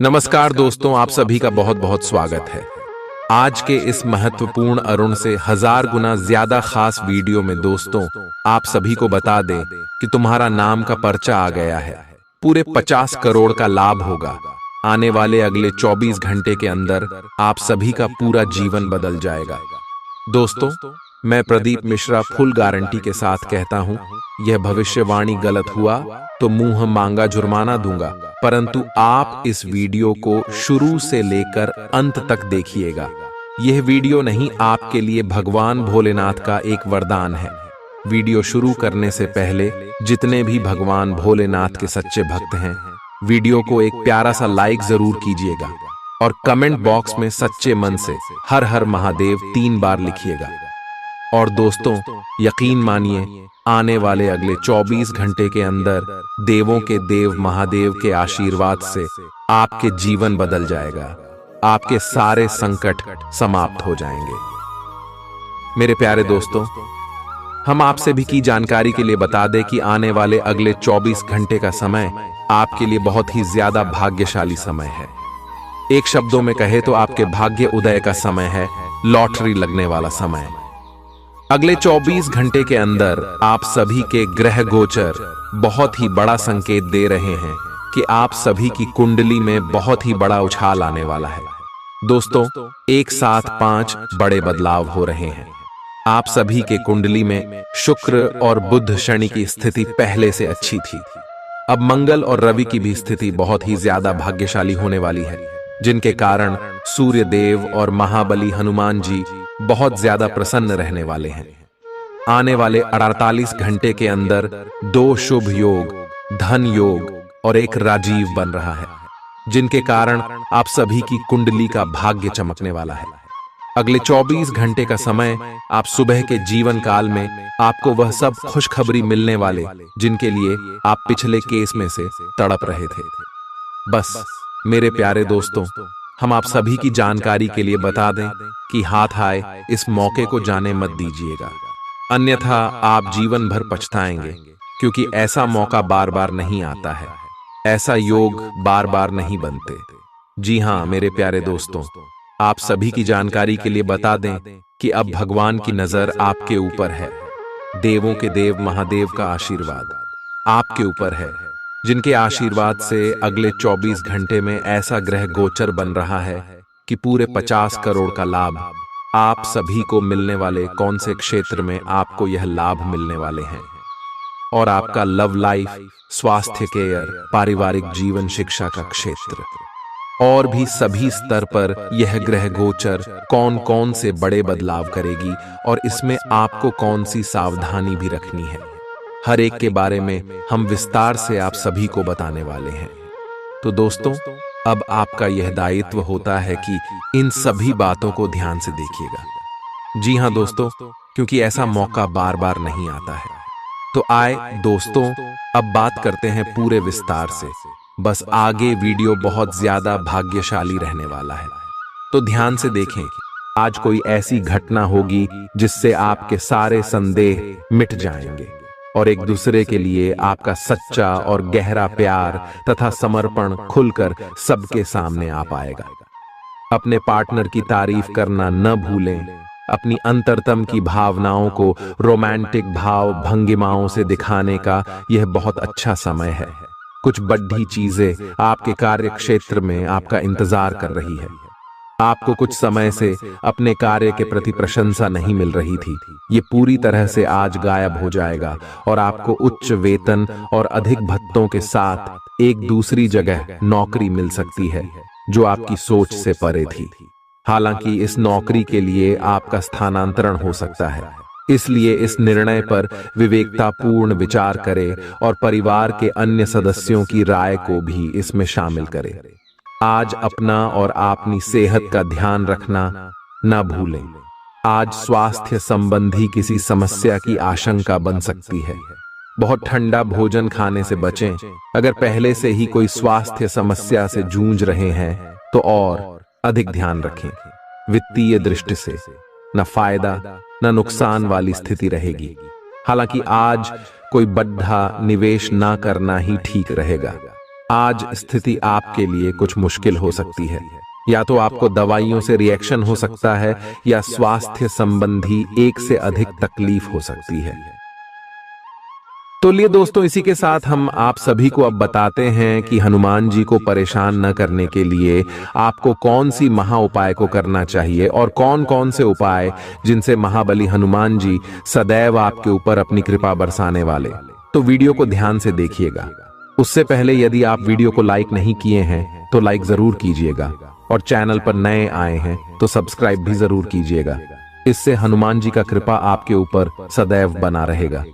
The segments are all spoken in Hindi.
नमस्कार दोस्तों, आप सभी का बहुत बहुत स्वागत है। आज के इस महत्वपूर्ण अरुण से 1000 गुना ज्यादा खास वीडियो में दोस्तों आप सभी को बता दें कि तुम्हारा नाम का पर्चा आ गया है। पूरे 50 करोड़ का लाभ होगा। आने वाले अगले 24 घंटे के अंदर आप सभी का पूरा जीवन बदल जाएगा। दोस्तों, मैं प्रदीप मिश्रा फुल गारंटी के साथ कहता हूं, यह भविष्यवाणी गलत हुआ तो मुंह मांगा जुर्माना दूंगा, परंतु आप इस वीडियो को शुरू से लेकर अंत तक देखिएगा। यह वीडियो नहीं, आपके लिए भगवान भोलेनाथ का एक वरदान है। वीडियो शुरू करने से पहले जितने भी भगवान भोलेनाथ के सच्चे भक्त हैं, वीडियो को एक प्यारा सा लाइक जरूर कीजिएगा और कमेंट बॉक्स में सच्चे मन से हर हर महादेव 3 बार लिखिएगा। और दोस्तों, यकीन मानिए, आने वाले अगले 24 घंटे के अंदर देवों के देव महादेव के आशीर्वाद से आपके जीवन बदल जाएगा। आपके सारे संकट समाप्त हो जाएंगे। मेरे प्यारे दोस्तों, हम आपसे भी की जानकारी के लिए बता दें कि आने वाले अगले 24 घंटे का समय आपके लिए बहुत ही ज्यादा भाग्यशाली समय है। एक शब्दों में कहे तो आपके भाग्य उदय का समय है, लॉटरी लगने वाला समय। अगले 24 घंटे के अंदर आप सभी के ग्रह गोचर बहुत ही बड़ा संकेत दे रहे हैं कि आप सभी की कुंडली में बहुत ही बड़ा उछाल आने वाला है। दोस्तों, एक साथ 5 बड़े बदलाव हो रहे हैं। आप सभी के कुंडली में शुक्र और बुध शनि की स्थिति पहले से अच्छी थी। अब मंगल और रवि की भी स्थिति बहुत ही ज्यादा भाग्यशाली होने वाली है, जिनके कारण सूर्य देव और महाबली हनुमान जी बहुत ज्यादा प्रसन्न रहने वाले हैं। आने वाले 48 घंटे के अंदर 2 शुभ योग, धन योग और एक राजीव बन रहा है, जिनके कारण आप सभी की कुंडली का भाग्य चमकने वाला है। अगले 24 घंटे का समय आप सुबह के जीवन काल में आपको वह सब खुशखबरी मिलने वाले, जिनके लिए आप पिछले केस में से तड़प रहे थे। बस मेरे प्यारे दोस्तों, हम आप सभी की जानकारी के लिए बता दें कि हाथ आए इस मौके को जाने मत दीजिएगा, अन्यथा आप जीवन भर पछताएंगे, क्योंकि ऐसा मौका बार बार नहीं आता है, ऐसा योग बार बार नहीं बनते। जी हां मेरे प्यारे दोस्तों, आप सभी की जानकारी के लिए बता दें कि अब भगवान की नजर आपके ऊपर है। देवों के देव महादेव का आशीर्वाद आपके ऊपर है, जिनके आशीर्वाद से अगले 24 घंटे में ऐसा ग्रह गोचर बन रहा है कि पूरे 50 करोड़ का लाभ आप सभी को मिलने वाले। कौन से क्षेत्र में आपको यह लाभ मिलने वाले हैं? और आपका लव लाइफ, स्वास्थ्य केयर, पारिवारिक जीवन, शिक्षा का क्षेत्र और भी सभी स्तर पर यह ग्रह गोचर कौन कौन से बड़े बदलाव करेगी और इसमें आपको कौन सी सावधानी भी रखनी है, हर एक के बारे में हम विस्तार से आप सभी को बताने वाले हैं। तो दोस्तों, अब आपका यह दायित्व होता है कि इन सभी बातों को ध्यान से देखिएगा। जी हां दोस्तों, क्योंकि ऐसा मौका बार बार नहीं आता है। तो आए दोस्तों, अब बात करते हैं पूरे विस्तार से। बस आगे वीडियो बहुत ज्यादा भाग्यशाली रहने वाला है, तो ध्यान से देखें। आज कोई ऐसी घटना होगी जिससे आपके सारे संदेह मिट जाएंगे और एक दूसरे के लिए आपका सच्चा और गहरा प्यार तथा समर्पण खुलकर सबके सामने आ पाएगा। अपने पार्टनर की तारीफ करना न भूलें। अपनी अंतरतम की भावनाओं को रोमांटिक भाव भंगिमाओं से दिखाने का यह बहुत अच्छा समय है। कुछ बड़ी चीजें आपके कार्य क्षेत्र में आपका इंतजार कर रही है। आपको कुछ समय से अपने कार्य के प्रति प्रशंसा नहीं मिल रही थी, ये पूरी तरह से आज गायब हो जाएगा और आपको उच्च वेतन और अधिक भत्तों के साथ एक दूसरी जगह नौकरी मिल सकती है, जो आपकी सोच से परे थी। हालांकि इस नौकरी के लिए आपका स्थानांतरण हो सकता है, इसलिए इस निर्णय पर विवेकतापूर्ण विचार करें और परिवार के अन्य सदस्यों की राय को भी इसमें शामिल करें। आज अपना और अपनी सेहत का ध्यान रखना न भूलें। आज स्वास्थ्य संबंधी किसी समस्या की आशंका बन सकती है। बहुत ठंडा भोजन खाने से बचें। अगर पहले से ही कोई स्वास्थ्य समस्या से जूझ रहे हैं तो और अधिक ध्यान रखें। वित्तीय दृष्टि से न फायदा न नुकसान वाली स्थिति रहेगी। हालांकि आज कोई बड़ा निवेश ना करना ही ठीक रहेगा। आज स्थिति आपके लिए कुछ मुश्किल हो सकती है। या तो आपको दवाइयों से रिएक्शन हो सकता है या स्वास्थ्य संबंधी एक से अधिक तकलीफ हो सकती है। तो लिए दोस्तों, इसी के साथ हम आप सभी को अब बताते हैं कि हनुमान जी को परेशान न करने के लिए आपको कौन सी महा उपाय को करना चाहिए और कौन कौन से उपाय जिनसे महाबली हनुमान जी सदैव आपके ऊपर अपनी कृपा बरसाने वाले। तो वीडियो को ध्यान से देखिएगा। उससे पहले यदि आप वीडियो को लाइक नहीं किए हैं तो लाइक जरूर कीजिएगा और चैनल पर नए आए हैं तो सब्सक्राइब भी जरूर कीजिएगा। इससे हनुमान जी का कृपा आपके ऊपर सदैव बना रहेगा।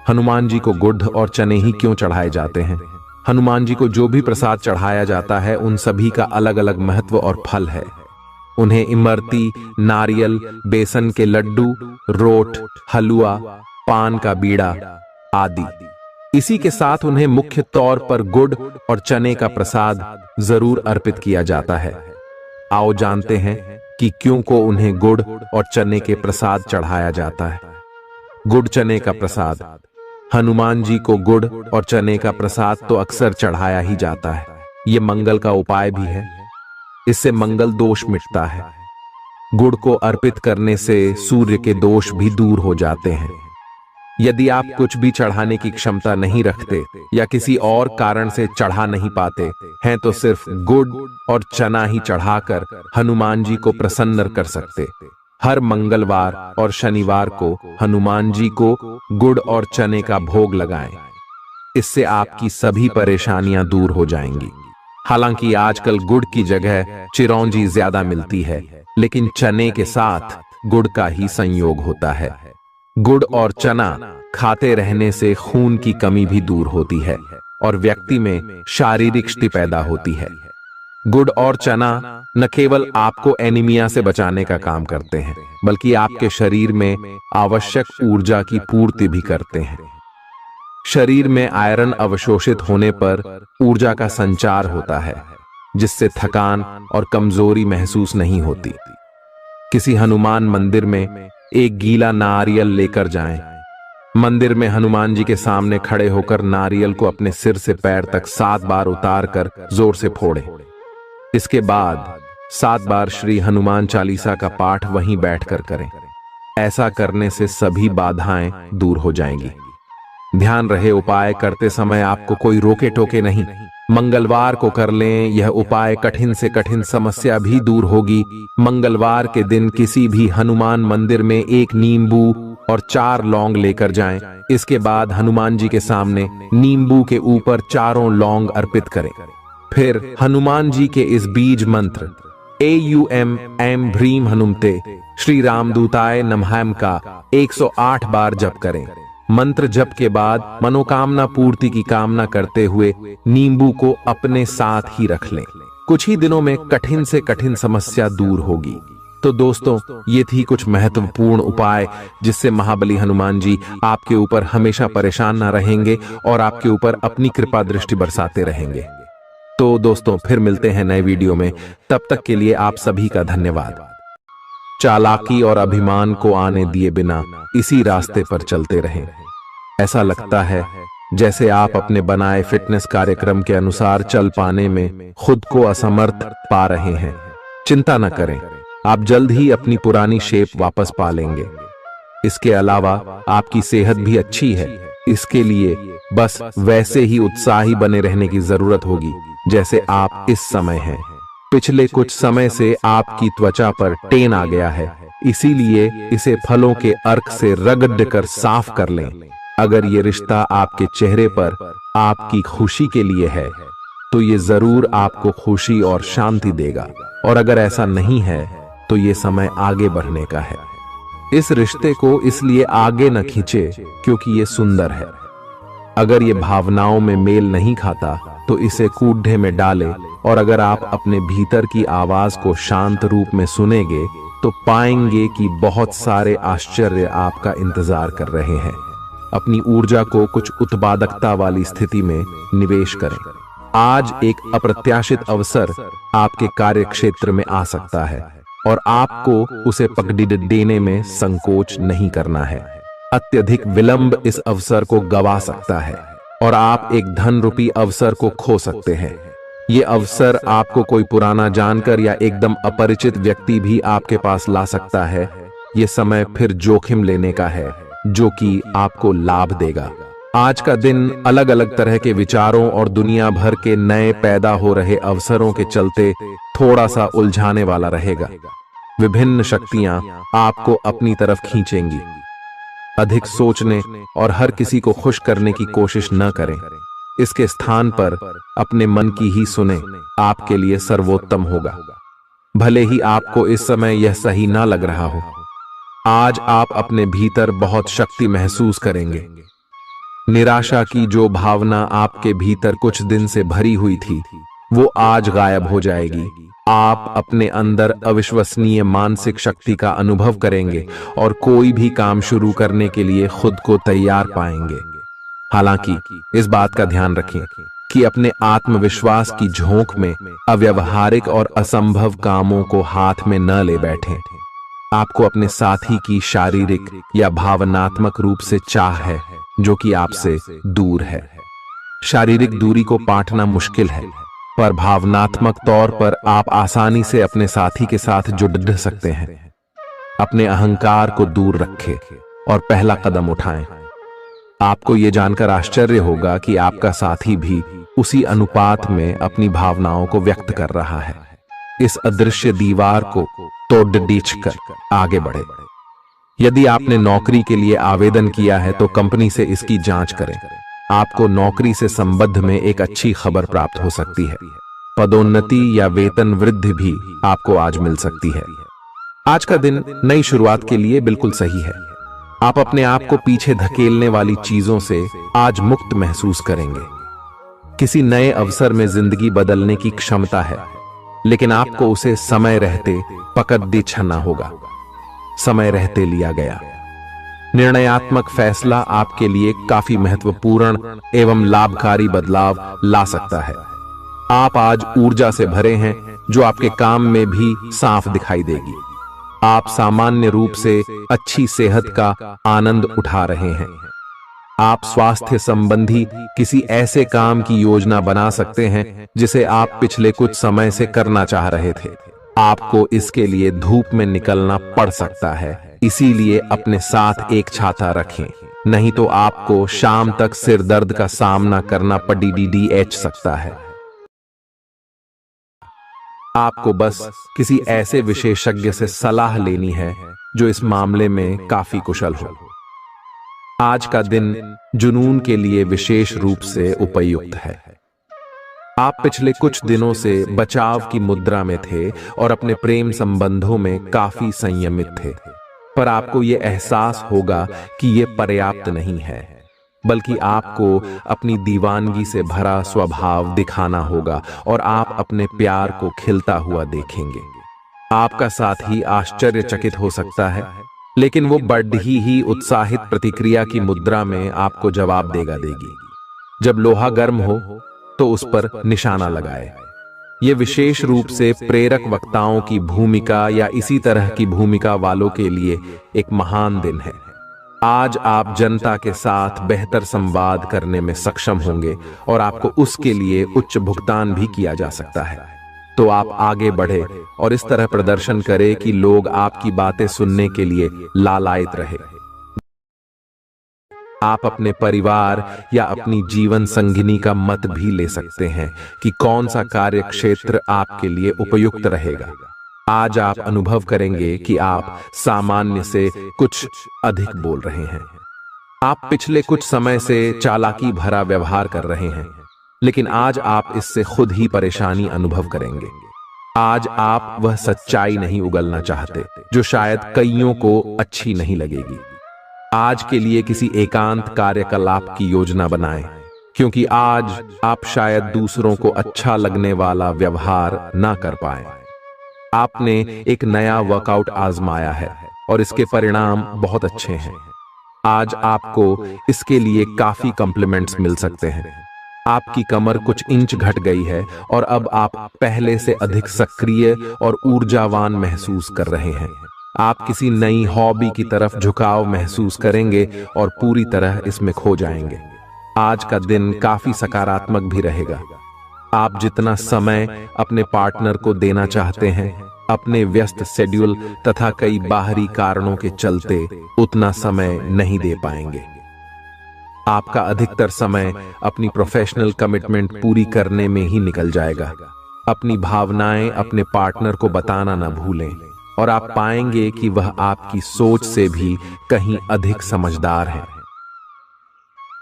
हनुमान जी को गुड़ और चने ही क्यों चढ़ाए जाते हैं? हनुमान जी को जो भी प्रसाद चढ़ाया जाता है उन सभी का अलग अलग महत्व और फल है। उन्हें इमरती, नारियल, बेसन के लड्डू, रोट, हलवा, पान का बीड़ा आदि। इसी के साथ उन्हें मुख्य तौर पर गुड़ और चने का प्रसाद जरूर अर्पित किया जाता है। आओ जानते हैं कि क्यों को उन्हें गुड़ और चने के प्रसाद चढ़ाया जाता है। गुड़ चने का प्रसाद। हनुमान जी को गुड़ और चने का प्रसाद तो अक्सर चढ़ाया ही जाता है। ये मंगल का उपाय भी है। इससे मंगल दोष मिटता है। गुड़ को अर्पित करने से सूर्य के दोष भी दूर हो जाते हैं। यदि आप कुछ भी चढ़ाने की क्षमता नहीं रखते या किसी और कारण से चढ़ा नहीं पाते हैं तो सिर्फ गुड़ और चना ही चढ़ाकर हनुमान जी को प्रसन्न कर सकते। हर मंगलवार और शनिवार को हनुमान जी को गुड़ और चने का भोग लगाएं। इससे आपकी सभी परेशानियां दूर हो जाएंगी। हालांकि आजकल गुड़ की जगह चिरौंजी ज्यादा मिलती है, लेकिन चने के साथ गुड़ का ही संयोग होता है। गुड़ और चना खाते रहने से खून की कमी भी दूर होती है और व्यक्ति में शारीरिक शक्ति पैदा होती है। गुड़ और चना न केवल आपको एनीमिया से बचाने का काम करते हैं, बल्कि आपके शरीर में आवश्यक ऊर्जा की पूर्ति भी करते हैं। शरीर में आयरन अवशोषित होने पर ऊर्जा का संचार होता है, जिससे थकान और कमजोरी महसूस नहीं होती। किसी हनुमान मंदिर में एक गीला नारियल लेकर जाएं। मंदिर में हनुमान जी के सामने खड़े होकर नारियल को अपने सिर से पैर तक 7 बार उतारकर जोर से फोड़ें। इसके बाद 7 बार श्री हनुमान चालीसा का पाठ वहीं बैठकर करें। ऐसा करने से सभी बाधाएं दूर हो जाएंगी। ध्यान रहे, उपाय करते समय आपको कोई रोके टोके नहीं। मंगलवार को कर लें। यह उपाय कठिन से कठिन समस्या भी दूर होगी। मंगलवार के दिन किसी भी हनुमान मंदिर में एक नींबू और 4 लौंग लेकर जाएं। इसके बाद हनुमान जी के सामने नींबू के ऊपर 4 लौंग अर्पित करें। फिर हनुमान जी के इस बीज मंत्र AUM ऐं ह्रीं हनुमते श्री रामदूताय नमः का 108 बार जप करें। मंत्र जप के बाद मनोकामना पूर्ति की कामना करते हुए नींबू को अपने साथ ही रख लें। कुछ ही दिनों में कठिन से कठिन समस्या दूर होगी। तो दोस्तों, ये थी कुछ महत्वपूर्ण उपाय जिससे महाबली हनुमान जी आपके ऊपर हमेशा परेशान न रहेंगे और आपके ऊपर अपनी कृपा दृष्टि बरसाते रहेंगे। तो दोस्तों, फिर मिलते हैं नए वीडियो में। तब तक के लिए आप सभी का धन्यवाद। चालाकी और अभिमान को आने दिए बिना इसी रास्ते पर चलते रहें। ऐसा लगता है जैसे आप अपने बनाए फिटनेस कार्यक्रम के अनुसार चल पाने में खुद को असमर्थ पा रहे हैं। चिंता न करें, आप जल्द ही अपनी पुरानी शेप वापस पा लेंगे। इसके अलावा आपकी सेहत भी अच्छी है। इसके लिए बस वैसे ही उत्साही बने रहने की जरूरत होगी जैसे आप इस समय हैं। पिछले कुछ समय से आपकी त्वचा पर टेन आ गया है, इसीलिए इसे फलों के अर्क से रगड़ कर साफ कर लें। अगर ये रिश्ता आपके चेहरे पर आपकी खुशी के लिए है तो ये जरूर आपको खुशी और शांति देगा, और अगर ऐसा नहीं है तो ये समय आगे बढ़ने का है। इस रिश्ते को इसलिए आगे न खींचे क्योंकि ये सुंदर है। अगर ये भावनाओं में मेल नहीं खाता तो इसे कूढ़े में डाले, और अगर आप अपने भीतर की आवाज को शांत रूप में सुनेंगे तो पाएंगे कि बहुत सारे आश्चर्य आपका इंतजार कर रहे हैं। अपनी ऊर्जा को कुछ उत्पादकता वाली स्थिति में निवेश करें। आज एक अप्रत्याशित अवसर आपके कार्य क्षेत्र में आ सकता है और आपको उसे पकड़ देने में संकोच नहीं करना है। अत्यधिक विलंब इस अवसर को गवा सकता है। और आप एक धन रूपी अवसर को खो सकते हैं। ये अवसर आपको कोई पुराना जानकर या एकदम अपरिचित व्यक्ति भी आपके पास ला सकता है। ये समय फिर जोखिम लेने का है जो कि आपको लाभ देगा। आज का दिन अलग अलग तरह के विचारों और दुनिया भर के नए पैदा हो रहे अवसरों के चलते थोड़ा सा उलझाने वाला रहेगा। विभिन्न शक्तियां आपको अपनी तरफ खींचेंगी। अधिक सोचने और हर किसी को खुश करने की कोशिश न करें। इसके स्थान पर अपने मन की ही सुने, आपके लिए सर्वोत्तम होगा। भले ही आपको इस समय यह सही ना लग रहा हो, आज आप अपने भीतर बहुत शक्ति महसूस करेंगे। निराशा की जो भावना आपके भीतर कुछ दिन से भरी हुई थी, वो आज गायब हो जाएगी। आप अपने अंदर अविश्वसनीय मानसिक शक्ति का अनुभव करेंगे और कोई भी काम शुरू करने के लिए खुद को तैयार पाएंगे। हालांकि इस बात का ध्यान रखें कि अपने आत्मविश्वास की झोंक में अव्यावहारिक और असंभव कामों को हाथ में न ले बैठें। आपको अपने साथी की शारीरिक या भावनात्मक रूप से चाह है जो कि आपसे दूर है। शारीरिक दूरी को पाटना मुश्किल है, पर भावनात्मक तौर पर आप आसानी से अपने साथी के साथ जुड़ सकते हैं। अपने अहंकार को दूर रखें और पहला कदम उठाएं। आपको यह जानकर आश्चर्य होगा कि आपका साथी भी उसी अनुपात में अपनी भावनाओं को व्यक्त कर रहा है। इस अदृश्य दीवार को तोड़ आगे बढ़े। यदि आपने नौकरी के लिए आवेदन किया है तो कंपनी से इसकी जांच करें। आपको नौकरी से संबंध में एक अच्छी खबर प्राप्त हो सकती है। पदोन्नति या वेतन वृद्धि भी आपको आज मिल सकती है। आज का दिन नई शुरुआत के लिए बिल्कुल सही है। आप अपने आप को पीछे धकेलने वाली चीजों से आज मुक्त महसूस करेंगे। किसी नए अवसर में जिंदगी बदलने की क्षमता है, लेकिन आपको उसे समय रहते पकड़ दे छना होगा। समय रहते लिया गया निर्णयात्मक फैसला आपके लिए काफी महत्वपूर्ण एवं लाभकारी बदलाव ला सकता है। आप आज ऊर्जा से भरे हैं जो आपके काम में भी साफ दिखाई देगी। आप सामान्य रूप से अच्छी सेहत का आनंद उठा रहे हैं। आप स्वास्थ्य संबंधी किसी ऐसे काम की योजना बना सकते हैं जिसे आप पिछले कुछ समय से करना चाह रहे थे। आपको इसके लिए धूप में निकलना पड़ सकता है, इसीलिए अपने साथ एक छाता रखें, नहीं तो आपको शाम तक सिर दर्द का सामना करना पड़ सकता है। आपको बस किसी ऐसे विशेषज्ञ से सलाह लेनी है जो इस मामले में काफी कुशल हो। आज का दिन जुनून के लिए विशेष रूप से उपयुक्त है। आप पिछले कुछ दिनों से बचाव की मुद्रा में थे और अपने प्रेम संबंधों में काफी संयमित थे, पर आपको यह एहसास होगा कि यह पर्याप्त नहीं है, बल्कि आपको अपनी दीवानगी से भरा स्वभाव दिखाना होगा और आप अपने प्यार को खिलता हुआ देखेंगे। आपका साथी आश्चर्यचकित हो सकता है, लेकिन वो बड़ी ही उत्साहित प्रतिक्रिया की मुद्रा में आपको जवाब देगी। जब लोहा गर्म हो तो उस पर निशाना लगाए। ये विशेष रूप से प्रेरक वक्ताओं की भूमिका या इसी तरह की भूमिका वालों के लिए एक महान दिन है। आज आप जनता के साथ बेहतर संवाद करने में सक्षम होंगे और आपको उसके लिए उच्च भुगतान भी किया जा सकता है। तो आप आगे बढ़े और इस तरह प्रदर्शन करें कि लोग आपकी बातें सुनने के लिए लालायित रहे। आप अपने परिवार या अपनी जीवन संगिनी का मत भी ले सकते हैं कि कौन सा कार्य क्षेत्र आपके लिए उपयुक्त रहेगा। आज आप अनुभव करेंगे कि आप सामान्य से कुछ अधिक बोल रहे हैं। आप पिछले कुछ समय से चालाकी भरा व्यवहार कर रहे हैं, लेकिन आज आप इससे खुद ही परेशानी अनुभव करेंगे। आज आप वह सच्चाई नहीं उगलना चाहते जो शायद कईयों को अच्छी नहीं लगेगी। आज के लिए किसी एकांत कार्यकलाप की योजना बनाएं, क्योंकि आज आप शायद दूसरों को अच्छा लगने वाला व्यवहार ना कर पाए। आपने एक नया वर्कआउट आजमाया है और इसके परिणाम बहुत अच्छे हैं। आज आपको इसके लिए काफी कॉम्प्लीमेंट्स मिल सकते हैं। आपकी कमर कुछ इंच घट गई है और अब आप पहले से अधिक सक्रिय और ऊर्जावान महसूस कर रहे हैं। आप किसी नई हॉबी की तरफ झुकाव महसूस करेंगे और पूरी तरह इसमें खो जाएंगे। आज का दिन काफी सकारात्मक भी रहेगा। आप जितना समय अपने पार्टनर को देना चाहते हैं, अपने व्यस्त शेड्यूल तथा कई बाहरी कारणों के चलते उतना समय नहीं दे पाएंगे। आपका अधिकतर समय अपनी प्रोफेशनल कमिटमेंट पूरी करने में ही निकल जाएगा। अपनी भावनाएं अपने पार्टनर को बताना न भूलें और आप पाएंगे कि वह आपकी सोच से भी कहीं अधिक समझदार है।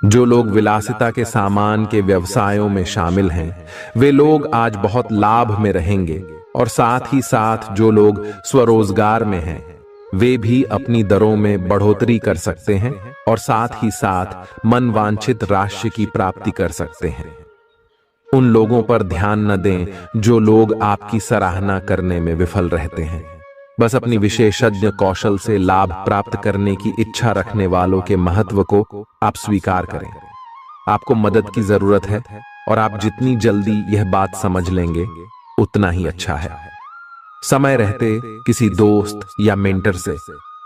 जो लोग विलासिता के सामान के व्यवसायों में शामिल हैं, वे लोग आज बहुत लाभ में रहेंगे और साथ ही साथ जो लोग स्वरोजगार में हैं, वे भी अपनी दरों में बढ़ोतरी कर सकते हैं और साथ ही साथ मनवांछित राशि की प्राप्ति कर सकते हैं। उन लोगों पर ध्यान न दें जो लोग आपकी सराहना करने में विफल रहते हैं। बस अपनी विशेषज्ञ कौशल से लाभ प्राप्त करने की इच्छा रखने वालों के महत्व को आप स्वीकार करें। आपको मदद की जरूरत है और आप जितनी जल्दी यह बात समझ लेंगे उतना ही अच्छा है। समय रहते किसी दोस्त या मेंटर से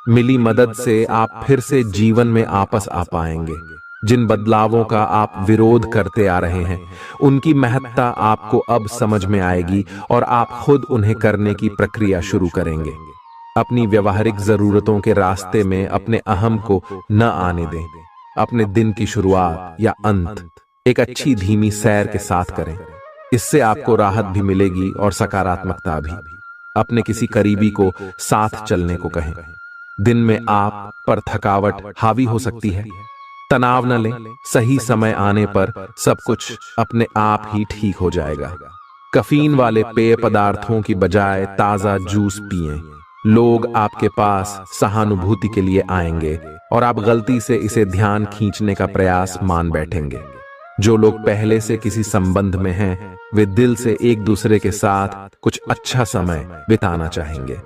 मिली मदद से आप फिर से जीवन में वापस आ पाएंगे। जिन बदलावों का आप विरोध करते आ रहे हैं, उनकी महत्ता आपको अब समझ में आएगी और आप खुद उन्हें करने की प्रक्रिया शुरू करेंगे। अपनी व्यवहारिक जरूरतों के रास्ते में अपने अहम को न आने दें। अपने दिन की शुरुआत या अंत एक अच्छी धीमी सैर के साथ करें। इससे आपको राहत भी मिलेगी और सकारात्मकता भी। अपने किसी करीबी को साथ चलने को कहें। दिन में आप पर थकावट हावी हो सकती है, तनाव न लें। सही समय आने पर सब कुछ अपने आप ही ठीक हो जाएगा। कैफीन वाले पेय पदार्थों की बजाय ताजा जूस पिएं। लोग आपके पास सहानुभूति के लिए आएंगे और आप गलती से इसे ध्यान खींचने का प्रयास मान बैठेंगे। जो लोग पहले से किसी संबंध में हैं, वे दिल से एक दूसरे के साथ कुछ अच्छा समय बिताना चाहेंगे।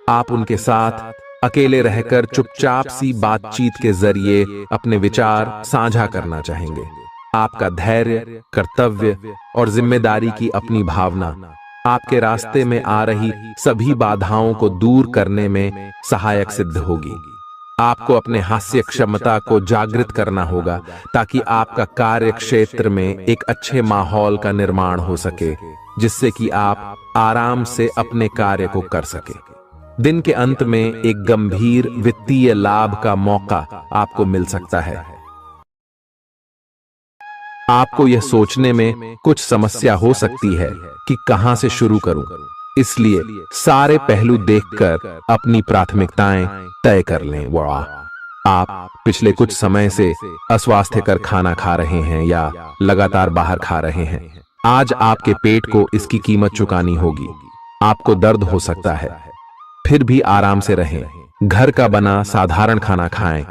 आप उनके साथ अकेले रहकर चुपचाप सी बातचीत के जरिए अपने विचार साझा करना चाहेंगे। आपका धैर्य, कर्तव्य और जिम्मेदारी की अपनी भावना आपके रास्ते में आ रही सभी बाधाओं को दूर करने में सहायक सिद्ध होगी। आपको अपने हास्य क्षमता को जागृत करना होगा ताकि आपका कार्य क्षेत्र में एक अच्छे माहौल का निर्माण हो सके, जिससे कि आप आराम से अपने कार्य को कर सके। दिन के अंत में एक गंभीर वित्तीय लाभ का मौका आपको मिल सकता है। आपको यह सोचने में कुछ समस्या हो सकती है कि कहां से शुरू करूं, इसलिए सारे पहलू देखकर अपनी प्राथमिकताएं तय कर लें। आप पिछले कुछ समय से अस्वास्थ्यकर खाना खा रहे हैं या लगातार बाहर खा रहे हैं। आज आपके पेट को इसकी कीमत चुकानी होगी। आपको दर्द हो सकता है, फिर भी आराम से रहें। घर का बना साधारण खाना खाएं,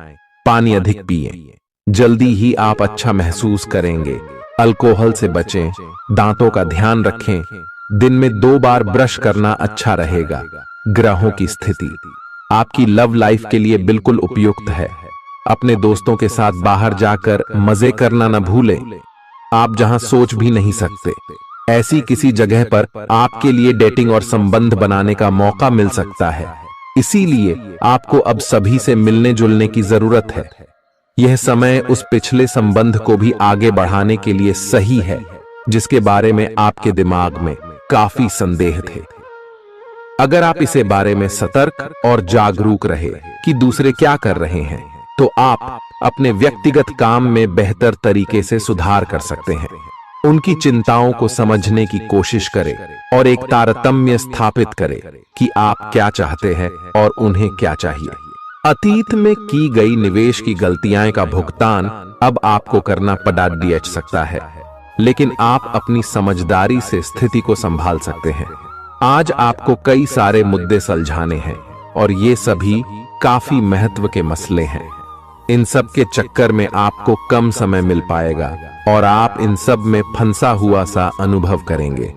पानी अधिक पिएं। जल्दी ही आप अच्छा महसूस करेंगे। अल्कोहल से बचें, दांतों का ध्यान रखें। दिन में 2 बार ब्रश करना अच्छा रहेगा। ग्रहों की स्थिति आपकी लव लाइफ के लिए बिल्कुल उपयुक्त है। अपने दोस्तों के साथ बाहर जाकर मजे करना न भूलें। आप जहां सोच भी नहीं सकते, ऐसी किसी जगह पर आपके लिए डेटिंग और संबंध बनाने का मौका मिल सकता है। इसीलिए आपको अब सभी से मिलने जुलने की जरूरत है। यह समय उस पिछले संबंध को भी आगे बढ़ाने के लिए सही है जिसके बारे में आपके दिमाग में काफी संदेह थे। अगर आप इसे बारे में सतर्क और जागरूक रहे कि दूसरे क्या कर रहे हैं, तो आप अपने व्यक्तिगत काम में बेहतर तरीके से सुधार कर सकते हैं। उनकी चिंताओं को समझने की कोशिश करें और एक तारतम्य स्थापित करें कि आप क्या चाहते हैं और उन्हें क्या चाहिए। अतीत में की गई निवेश की गलतियां का भुगतान अब आपको करना पड़ सकता है, लेकिन आप अपनी समझदारी से स्थिति को संभाल सकते हैं। आज आपको कई सारे मुद्दे सुलझाने हैं और ये सभी काफी महत्व के मसले हैं। इन सब के चक्कर में आपको कम समय मिल पाएगा और आप इन सब में फंसा हुआ सा अनुभव करेंगे।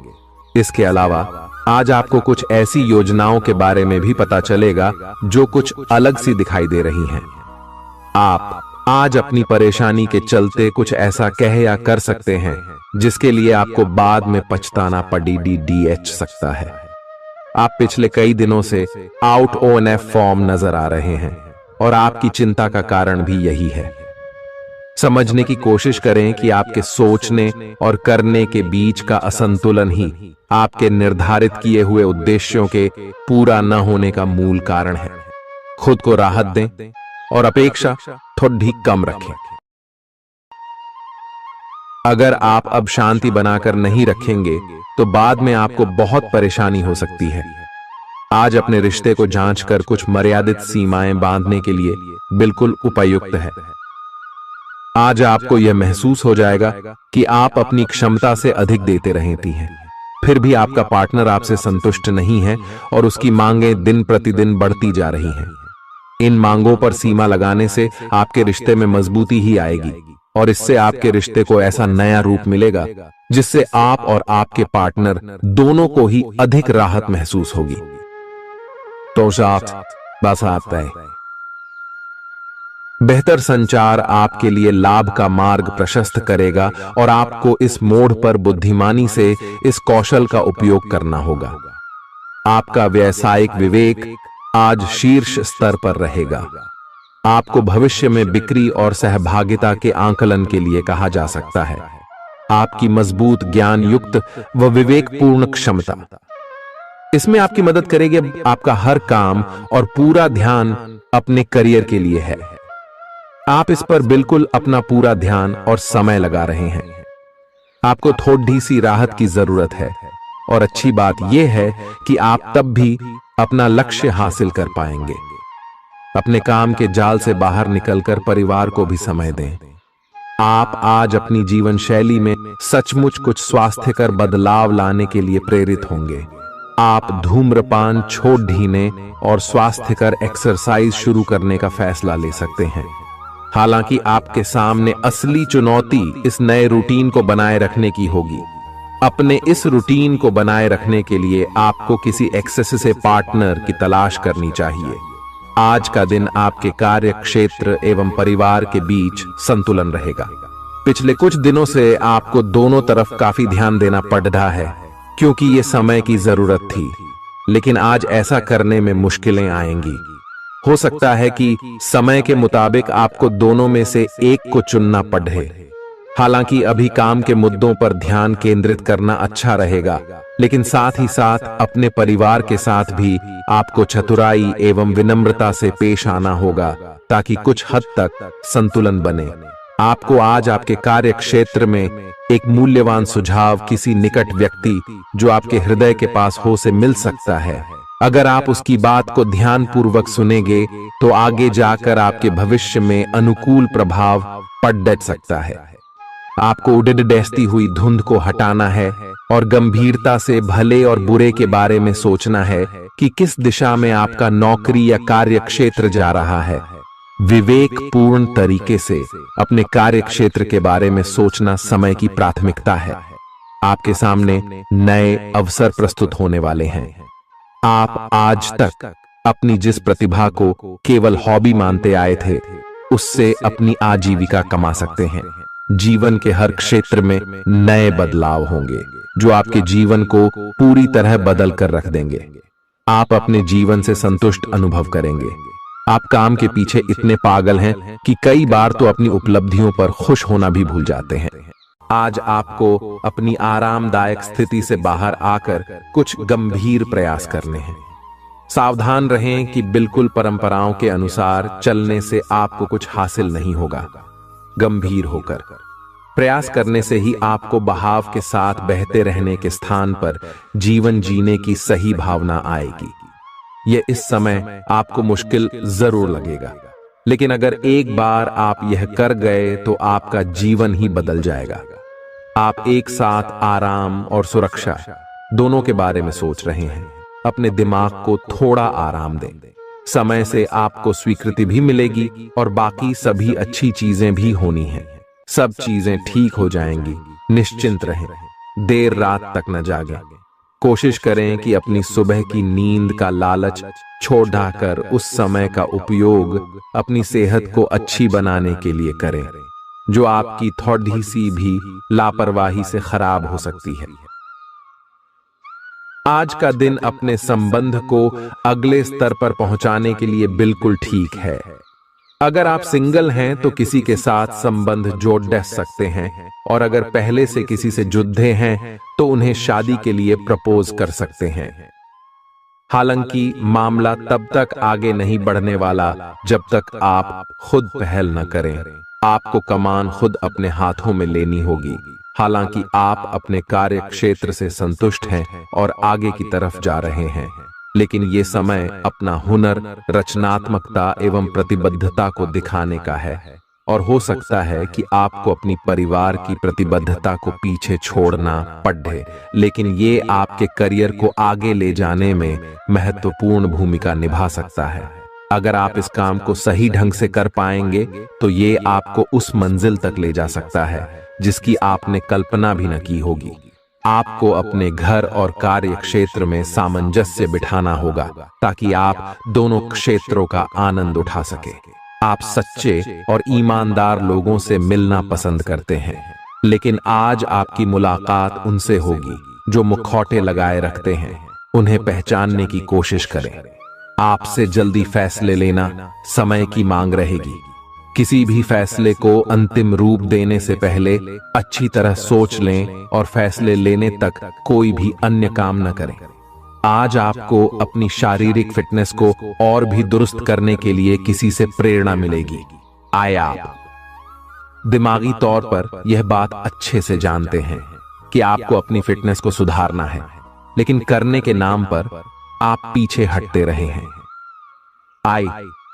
इसके अलावा आज आपको कुछ ऐसी योजनाओं के बारे में भी पता चलेगा जो कुछ अलग सी दिखाई दे रही हैं। आप आज अपनी परेशानी के चलते कुछ ऐसा कह या कर सकते हैं जिसके लिए आपको बाद में पछताना पड़ सकता है। आप पिछले कई दिनों से आउट ऑन फॉर्म नजर आ रहे हैं और आपकी चिंता का कारण भी यही है। समझने की कोशिश करें कि आपके सोचने और करने के बीच का असंतुलन ही आपके निर्धारित किए हुए उद्देश्यों के पूरा न होने का मूल कारण है। खुद को राहत दें और अपेक्षा थोड़ी कम रखें। अगर आप अब शांति बनाकर नहीं रखेंगे तो बाद में आपको बहुत परेशानी हो सकती है। आज अपने रिश्ते को जांचकर कुछ मर्यादित सीमाएं बांधने के लिए बिल्कुल उपयुक्त है। आज आपको यह महसूस हो जाएगा कि आप अपनी क्षमता से अधिक देते रहती हैं, फिर भी आपका पार्टनर आपसे संतुष्ट नहीं है और उसकी मांगें दिन प्रतिदिन बढ़ती जा रही हैं। इन मांगों पर सीमा लगाने से आपके रिश्ते में मजबूती ही आएगी और इससे आपके रिश्ते को ऐसा नया रूप मिलेगा जिससे आप और आपके पार्टनर दोनों को ही अधिक राहत महसूस होगी। तो बस आता है। बेहतर संचार आपके लिए लाभ का मार्ग प्रशस्त करेगा और आपको इस मोड़ पर बुद्धिमानी से इस कौशल का उपयोग करना होगा। आपका व्यावसायिक विवेक आज शीर्ष स्तर पर रहेगा। आपको भविष्य में बिक्री और सहभागिता के आंकलन के लिए कहा जा सकता है। आपकी मजबूत ज्ञान युक्त व विवेकपूर्ण क्षमता इसमें आपकी मदद करेगी। आपका हर काम और पूरा ध्यान अपने करियर के लिए है। आप इस पर बिल्कुल अपना पूरा ध्यान और समय लगा रहे हैं। आपको थोड़ी सी राहत की जरूरत है और अच्छी बात यह है कि आप तब भी अपना लक्ष्य हासिल कर पाएंगे। अपने काम के जाल से बाहर निकलकर परिवार को भी समय दें। आप आज अपनी जीवन शैली में सचमुच कुछ स्वास्थ्यकर बदलाव लाने के लिए प्रेरित होंगे। आप धूम्रपान छोड़ देने और स्वास्थ्यकर एक्सरसाइज शुरू करने का फैसला ले सकते हैं। हालांकि आपके सामने असली चुनौती इस नए रूटीन को बनाए रखने की होगी। अपने इस रूटीन को बनाए रखने के लिए आपको किसी एक्सेस से पार्टनर की तलाश करनी चाहिए। आज का दिन आपके कार्य क्षेत्र एवं परिवार के बीच संतुलन रहेगा। पिछले कुछ दिनों से आपको दोनों तरफ काफी ध्यान देना पड़ रहा है क्योंकि ये समय की जरूरत थी, लेकिन आज ऐसा करने में मुश्किलें आएंगी। हो सकता है कि समय के मुताबिक आपको दोनों में से एक को चुनना पड़े। हालांकि अभी काम के मुद्दों पर ध्यान केंद्रित करना अच्छा रहेगा, लेकिन साथ ही साथ अपने परिवार के साथ भी आपको चतुराई एवं विनम्रता से पेश आना होगा ताकि कुछ हद तक संतुलन बने। आपको आज आपके कार्य क्षेत्र में एक मूल्यवान सुझाव किसी निकट व्यक्ति जो आपके हृदय के पास हो से मिल सकता है। अगर आप उसकी बात को ध्यानपूर्वक सुनेंगे तो आगे जाकर आपके भविष्य में अनुकूल प्रभाव पड़ सकता है। आपको उड़ती हुई धुंध को हटाना है और गंभीरता से भले और बुरे के बारे में सोचना है कि किस दिशा में आपका नौकरी या कार्य क्षेत्र जा रहा है। विवेकपूर्ण तरीके से अपने कार्य क्षेत्र के बारे में सोचना समय की प्राथमिकता है। आपके सामने नए अवसर प्रस्तुत होने वाले हैं। आप आज तक अपनी जिस प्रतिभा को केवल हॉबी मानते आए थे, उससे अपनी आजीविका कमा सकते हैं। जीवन के हर क्षेत्र में नए बदलाव होंगे जो आपके जीवन को पूरी तरह बदल कर रख देंगे। आप अपने जीवन से संतुष्ट अनुभव करेंगे। आप काम के पीछे इतने पागल हैं कि कई बार तो अपनी उपलब्धियों पर खुश होना भी भूल जाते हैं। आज आपको अपनी आरामदायक स्थिति से बाहर आकर कुछ गंभीर प्रयास करने हैं। सावधान रहें कि बिल्कुल परंपराओं के अनुसार चलने से आपको कुछ हासिल नहीं होगा। गंभीर होकर प्रयास करने से ही आपको बहाव के साथ बहते रहने के स्थान पर जीवन जीने की सही भावना आएगी। यह इस समय आपको मुश्किल जरूर लगेगा, लेकिन अगर एक बार आप यह कर गए तो आपका जीवन ही बदल जाएगा। आप एक साथ आराम और सुरक्षा दोनों के बारे में सोच रहे हैं। अपने दिमाग को थोड़ा आराम दें। समय से आपको स्वीकृति भी मिलेगी और बाकी सभी अच्छी चीजें भी होनी हैं। सब चीजें ठीक हो जाएंगी। निश्चिंत रहें। देर रात तक न जागें। कोशिश करें कि अपनी सुबह की नींद का लालच छोड़कर उस समय का उपयोग अपनी सेहत को अच्छी बनाने के लिए करें, जो आपकी थोड़ी सी भी लापरवाही से खराब हो सकती है। आज का दिन अपने संबंध को अगले स्तर पर पहुंचाने के लिए बिल्कुल ठीक है। अगर आप सिंगल हैं तो किसी के साथ संबंध जोड़ सकते हैं, और अगर पहले से किसी से जुड़े हैं तो उन्हें शादी के लिए प्रपोज कर सकते हैं। हालांकि मामला तब तक आगे नहीं बढ़ने वाला जब तक आप खुद पहल न करें। आपको कमान खुद अपने हाथों में लेनी होगी। हालांकि आप अपने कार्य क्षेत्र से संतुष्ट हैं और आगे की तरफ जा रहे हैं, लेकिन ये समय अपना हुनर, रचनात्मकता एवं प्रतिबद्धता को दिखाने का है। और हो सकता है कि आपको अपनी परिवार की प्रतिबद्धता को पीछे छोड़ना पड़े, लेकिन ये आपके करियर को आगे ले जाने में महत्वपूर्ण भूमिका निभा सकता है। अगर आप इस काम को सही ढंग से कर पाएंगे तो ये आपको उस मंजिल तक ले जा सकता है जिसकी आपने कल्पना भी न की होगी। आपको अपने घर और कार्य क्षेत्र में सामंजस्य बिठाना होगा ताकि आप दोनों क्षेत्रों का आनंद उठा सके। आप सच्चे और ईमानदार लोगों से मिलना पसंद करते हैं, लेकिन आज आपकी मुलाकात उनसे होगी जो मुखौटे लगाए रखते हैं। उन्हें पहचानने की कोशिश करें। आपसे जल्दी फैसले लेना समय की मांग रहेगी। किसी भी फैसले को अंतिम रूप देने से पहले अच्छी तरह सोच लें और फैसले लेने तक कोई भी अन्य काम न करें। आज आपको अपनी शारीरिक फिटनेस को और भी दुरुस्त करने के लिए किसी से प्रेरणा मिलेगी। आप दिमागी तौर पर यह बात अच्छे से जानते हैं कि आपको अपनी फिटनेस को सुधारना है, लेकिन करने के नाम पर आप पीछे हटते रहे हैं।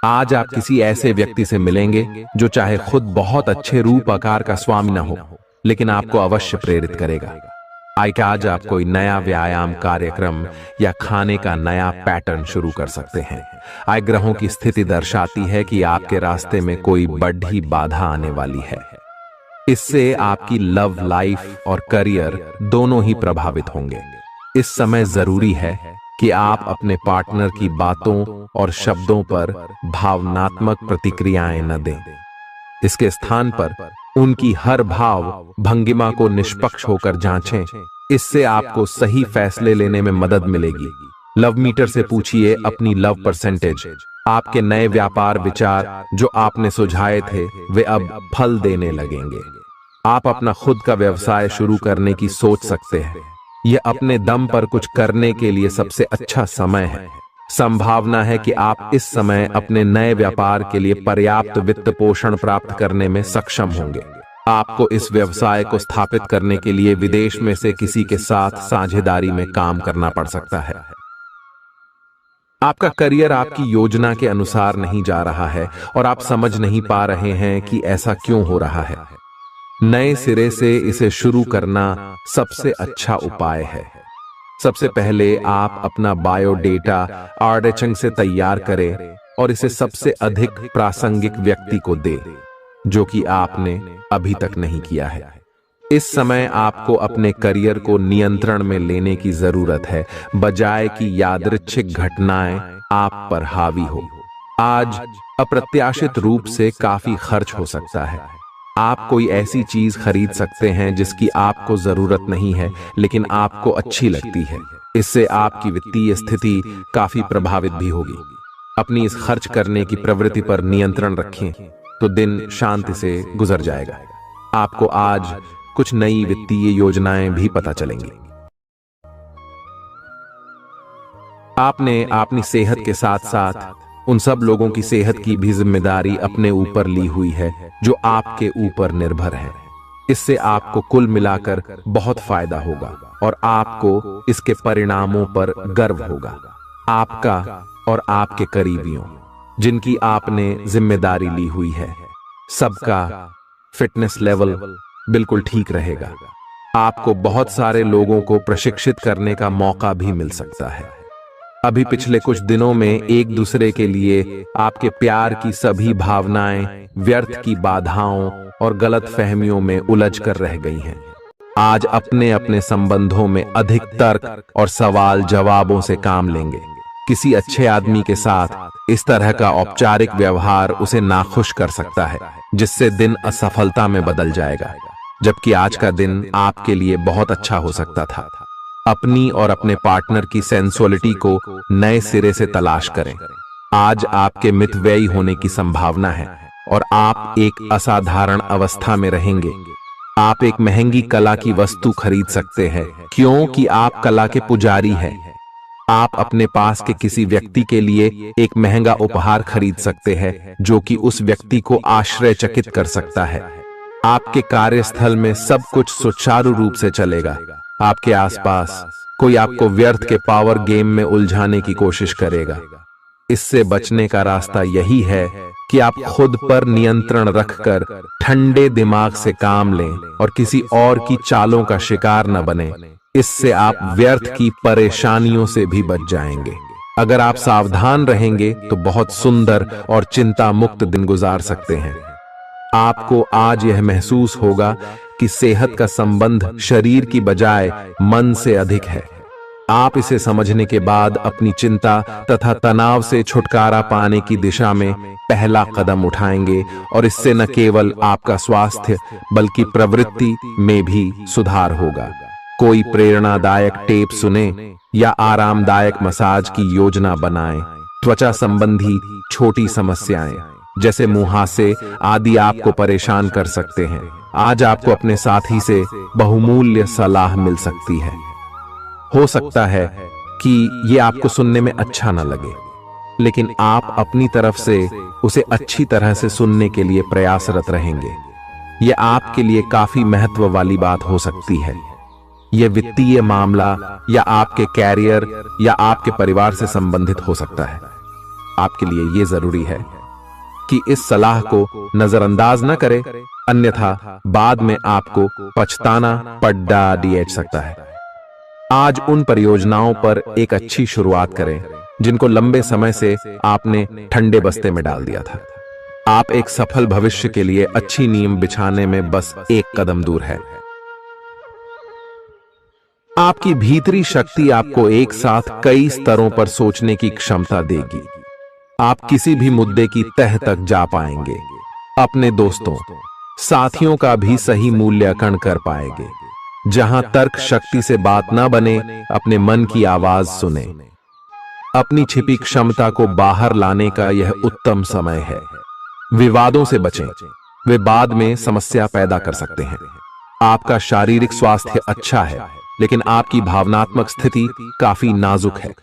आज आप किसी ऐसे व्यक्ति से मिलेंगे जो चाहे खुद बहुत अच्छे रूप आकार का स्वामी न हो, लेकिन आपको अवश्य प्रेरित करेगा। आज आप कोई नया व्यायाम कार्यक्रम या खाने का नया पैटर्न शुरू कर सकते हैं। ग्रहों की स्थिति दर्शाती है कि आपके रास्ते में कोई बड़ी बाधा आने वाली है। इससे आपकी लव लाइफ और करियर दोनों ही प्रभावित होंगे। इस समय जरूरी है कि आप अपने पार्टनर की बातों और शब्दों पर भावनात्मक प्रतिक्रियाएं न दें। इसके स्थान पर उनकी हर भाव भंगिमा को निष्पक्ष होकर जांचें। इससे आपको सही फैसले लेने में मदद मिलेगी। लव मीटर से पूछिए अपनी लव परसेंटेज। आपके नए व्यापार विचार जो आपने सुझाए थे वे अब फल देने लगेंगे। आप अपना खुद का व्यवसाय शुरू करने की सोच सकते हैं। यह अपने दम पर कुछ करने के लिए सबसे अच्छा समय है। संभावना है कि आप इस समय अपने नए व्यापार के लिए पर्याप्त वित्त पोषण प्राप्त करने में सक्षम होंगे। आपको इस व्यवसाय को स्थापित करने के लिए विदेश में से किसी के साथ साझेदारी में काम करना पड़ सकता है। आपका करियर आपकी योजना के अनुसार नहीं जा रहा है और आप समझ नहीं पा रहे हैं कि ऐसा क्यों हो रहा है। नए सिरे से इसे शुरू करना सबसे अच्छा उपाय है। सबसे पहले आप अपना बायोडेटा आर्डेचंग से तैयार करें और इसे सबसे अधिक प्रासंगिक व्यक्ति को दें जो कि आपने अभी तक नहीं किया है। इस समय आपको अपने करियर को नियंत्रण में लेने की जरूरत है, बजाय कि यादृच्छिक घटनाएं आप पर हावी हो। आज अप्रत्याशित रूप से काफी खर्च हो सकता है। आप कोई ऐसी चीज खरीद सकते हैं जिसकी आपको जरूरत नहीं है लेकिन आपको अच्छी लगती है। इससे आपकी वित्तीय स्थिति काफी प्रभावित भी होगी। अपनी इस खर्च करने की प्रवृत्ति पर नियंत्रण रखें तो दिन शांति से गुजर जाएगा। आपको आज कुछ नई वित्तीय योजनाएं भी पता चलेंगी। आपने अपनी सेहत के साथ साथ उन सब लोगों की सेहत की भी जिम्मेदारी अपने ऊपर ली हुई है जो आपके ऊपर निर्भर है। इससे आपको कुल मिलाकर बहुत फायदा होगा और आपको इसके परिणामों पर गर्व होगा। आपका और आपके करीबियों जिनकी आपने जिम्मेदारी ली हुई है, सबका फिटनेस लेवल बिल्कुल ठीक रहेगा। आपको बहुत सारे लोगों को प्रशिक्षित करने का मौका भी मिल सकता है। अभी पिछले कुछ दिनों में एक दूसरे के लिए आपके प्यार की सभी भावनाएं व्यर्थ की बाधाओं और गलत फहमियों में उलझ कर रह गई हैं। आज अपने अपने संबंधों में अधिक तर्क और सवाल जवाबों से काम लेंगे। किसी अच्छे आदमी के साथ इस तरह का औपचारिक व्यवहार उसे नाखुश कर सकता है, जिससे दिन असफलता में बदल जाएगा, जबकि आज का दिन आपके लिए बहुत अच्छा हो सकता था। अपनी और अपने पार्टनर की सेंसुअलिटी को नए सिरे से तलाश करें। आज आपके मितव्ययी होने की संभावना है और आप एक असाधारण अवस्था में रहेंगे। आप एक महंगी कला की वस्तु खरीद सकते हैं क्योंकि आप कला के पुजारी हैं। आप अपने पास के किसी व्यक्ति के लिए एक महंगा उपहार खरीद सकते हैं जो कि उस व्यक्ति को आश्चर्यचकित कर सकता है। आपके कार्यस्थल में सब कुछ सुचारू रूप से चलेगा। आपके आसपास कोई आपको व्यर्थ के पावर गेम में उलझाने की कोशिश करेगा। इससे बचने का रास्ता यही है कि आप खुद पर नियंत्रण रखकर ठंडे दिमाग से काम लें और किसी और की चालों का शिकार न बने। इससे आप व्यर्थ की परेशानियों से भी बच जाएंगे। अगर आप सावधान रहेंगे तो बहुत सुंदर और चिंता मुक्त दिन गुजार सकते हैं। आपको आज यह महसूस होगा कि सेहत का संबंध शरीर की बजाय मन से अधिक है। आप इसे समझने के बाद अपनी चिंता तथा तनाव से छुटकारा पाने की दिशा में पहला कदम उठाएंगे और इससे न केवल आपका स्वास्थ्य बल्कि प्रवृत्ति में भी सुधार होगा। कोई प्रेरणादायक टेप सुने या आरामदायक मसाज की योजना बनाएं। त्वचा संबंधी छोटी समस्याएं जैसे मुहासे आदि आपको परेशान कर सकते हैं। आज आपको अपने साथी से बहुमूल्य सलाह मिल सकती है। हो सकता है कि ये आपको सुनने में अच्छा न लगे, लेकिन आप अपनी तरफ से उसे अच्छी तरह से सुनने के लिए प्रयासरत रहेंगे। यह आपके लिए काफी महत्व वाली बात हो सकती है। यह वित्तीय मामला या आपके कैरियर या आपके परिवार से संबंधित हो सकता है। आपके लिए यह जरूरी है कि इस सलाह को नजरअंदाज न करें, अन्यथा बाद में आपको पछताना पड़ सकता है। आज उन परियोजनाओं पर एक अच्छी शुरुआत करें जिनको लंबे समय से आपने ठंडे बस्ते में डाल दिया था। आप एक सफल भविष्य के लिए अच्छी नींव बिछाने में बस एक कदम दूर है। आपकी भीतरी शक्ति आपको एक साथ कई स्तरों पर सोचने की क्षमता देगी। आप किसी भी मुद्दे की तह तक जा पाएंगे। अपने दोस्तों, साथियों का भी सही मूल्यांकन कर पाएंगे। जहां तर्क शक्ति से बात ना बने, अपने मन की आवाज सुने। अपनी छिपी क्षमता को बाहर लाने का यह उत्तम समय है। विवादों से बचें, वे बाद में समस्या पैदा कर सकते हैं। आपका शारीरिक स्वास्थ्य अच्छा है, लेकिन आपकी भावनात्मक स्थिति काफी नाजुक है।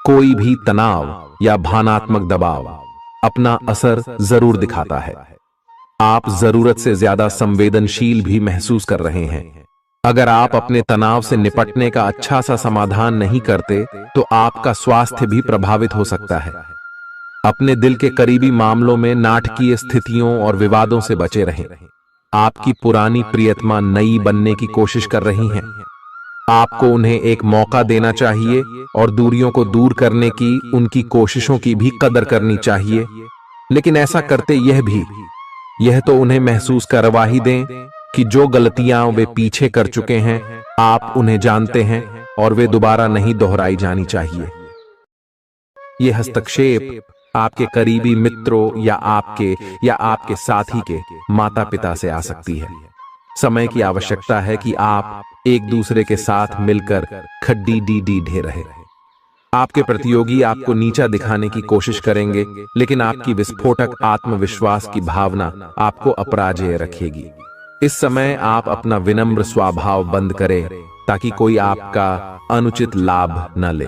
कोई भी तनाव या भावनात्मक दबाव अपना असर जरूर दिखाता है। आप जरूरत से ज्यादा संवेदनशील भी महसूस कर रहे हैं। अगर आप अपने तनाव से निपटने का अच्छा सा समाधान नहीं करते तो आपका स्वास्थ्य भी प्रभावित हो सकता है। अपने दिल के करीबी मामलों में नाटकीय स्थितियों और विवादों से बचे रहें। आपकी पुरानी प्रियतमा नई बनने की कोशिश कर रही हैं। आपको उन्हें एक मौका देना चाहिए और दूरियों को दूर करने की उनकी कोशिशों की भी कदर करनी चाहिए। लेकिन ऐसा करते यह तो उन्हें महसूस करवा ही दें कि जो गलतियां वे पीछे कर चुके हैं आप उन्हें जानते हैं और वे दोबारा नहीं दोहराई जानी चाहिए। यह हस्तक्षेप आपके करीबी मित्रों या आपके साथी के माता पिता से आ सकती है। समय की आवश्यकता है कि आप एक दूसरे के साथ मिलकर खड्डी ढे रहे। आपके प्रतियोगी आपको नीचा दिखाने की कोशिश करेंगे, लेकिन आपकी विस्फोटक आत्मविश्वास की भावना आपको अपराजेय रखेगी। इस समय आप अपना विनम्र स्वभाव बंद करें ताकि कोई आपका अनुचित लाभ न ले।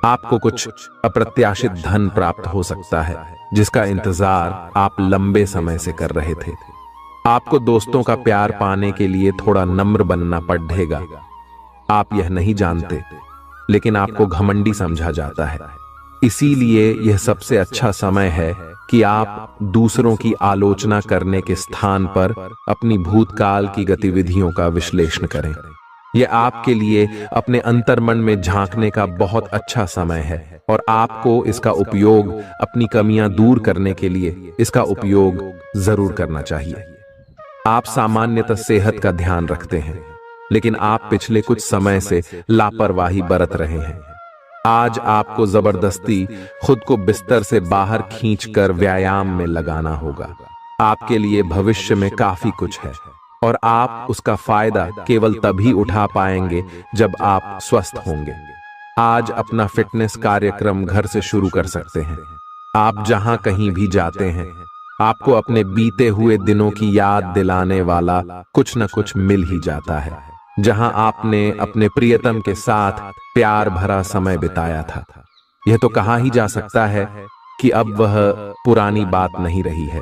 आपको कुछ अप्रत्याशित धन प्राप्त हो सकता है जिसका इंतजार आप लंबे समय से कर रहे थे। आपको दोस्तों का प्यार पाने के लिए थोड़ा नम्र बनना पड़ेगा। आप यह नहीं जानते, लेकिन आपको घमंडी समझा जाता है। इसीलिए यह सबसे अच्छा समय है कि आप दूसरों की आलोचना करने के स्थान पर अपनी भूतकाल की गतिविधियों का विश्लेषण करें। यह आपके लिए अपने अंतर्मन में झांकने का बहुत अच्छा समय है और आपको इसका उपयोग अपनी कमियां दूर करने के लिए इसका उपयोग जरूर करना चाहिए। आप सामान्यतः सेहत का ध्यान रखते हैं, लेकिन आप पिछले कुछ समय से लापरवाही बरत रहे हैं। आज आपको जबरदस्ती खुद को बिस्तर से बाहर खींचकर व्यायाम में लगाना होगा। आपके लिए भविष्य में काफी कुछ है और आप उसका फायदा केवल तभी उठा पाएंगे जब आप स्वस्थ होंगे। आज अपना फिटनेस कार्यक्रम घर से शुरू कर सकते हैं। आप जहां कहीं भी जाते हैं, आपको अपने बीते हुए दिनों की याद दिलाने वाला कुछ न कुछ मिल ही जाता है, जहां आपने अपने प्रियतम के साथ प्यार भरा समय बिताया था। यह तो कहा ही जा सकता है कि अब वह पुरानी बात नहीं रही है।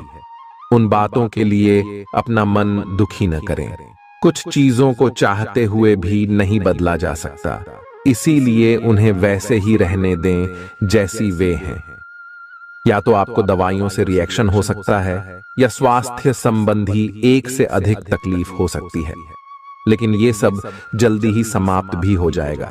उन बातों के लिए अपना मन दुखी न करें। कुछ चीजों को चाहते हुए भी नहीं बदला जा सकता, इसीलिए उन्हें वैसे ही रहने दें जैसी वे हैं। या तो आपको दवाइयों से रिएक्शन हो सकता है, या स्वास्थ्य संबंधी एक से अधिक तकलीफ हो सकती है, लेकिन ये सब जल्दी ही समाप्त भी हो जाएगा।